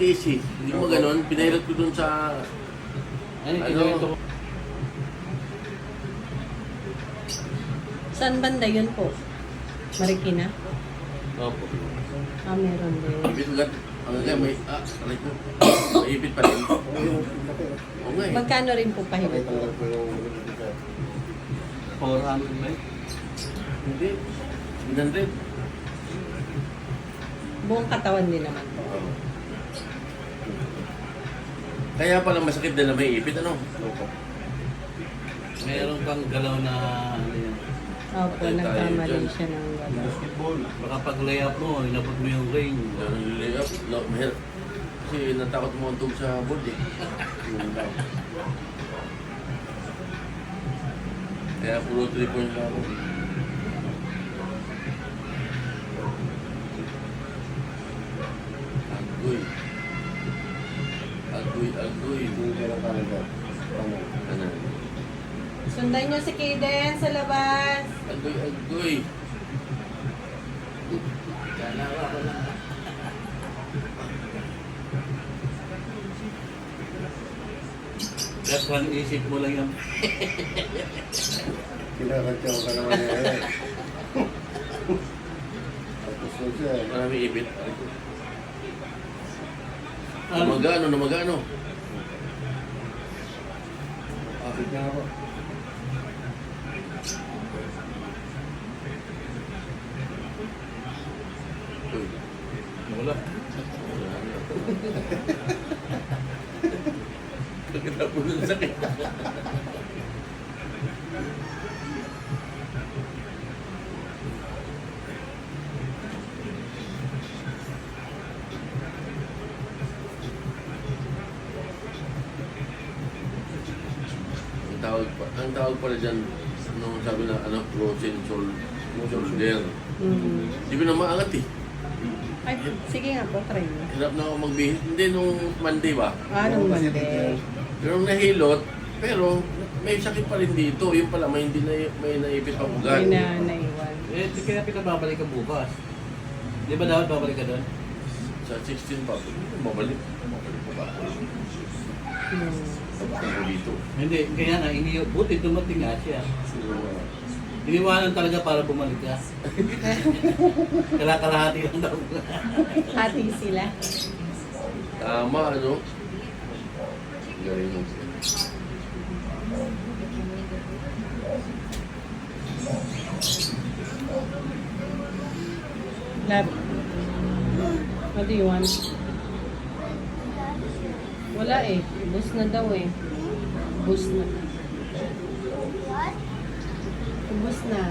matiis eh. Hindi mo ganun. Pinahirap ko dun sa... Ano? Saan banda yun po? Marikina? Opo. Ah, meron din. Ipit ugat. Ang nga may... aray ko. May ipit pa rin. Oo nga eh. Magkano rin po pahilot? 400 ba? Hindi. 100. Buong katawan din naman po. Kaya pala masakit din na may ipit, ano? Meron kang galaw na ano yan. Opo, Patay tayo nagkamali dyan. siya ng gano'n. Basketball. Baka pag layup mo, inabot mo yung ring. Ganun yung layup. Mahirap. Kasi natakot mo untog sa board eh. Yun lang. Kaya puro 3 points lang ako. Agoy. Agoy. Ano? Sundan niyo si Kaden sa labas. Agoy. Kanawa ko lang. That's one isip mo lang yan. Kinakatyaw ka naman eh. Tapos na siya. Marami ipit. Aray ko. Ano? Namagano. Kapit na ako. Uy. Wala. Pagkatapos ng sakit. Ang tawag pala dyan, nung sabi na ano, frozen shoulder. Hindi ko na maangat eh. Ay, sige nga po, try niyo. Hirap na ako magbihis. Hindi nung Monday ba? Anong Monday? Pero nahilot, pero may sakit pa rin dito. Yung pala, may hindi na may naipit pa ugat. May naiwan. Eh, kaya pinababalik ka bukas. Di ba dapat babalik ka doon? Sa 16 pa, mabalik. Mabalik pa ba? Tapos ako dito. Hindi, kaya na, buti dumating nga siya. Iniwanan talaga para bumalik ka. Kalakalahati lang daw. Hati sila. Tama, ano? Galing mo. Lab. What do you want? Wala eh. Bus na daw eh. Bus na. Bus na.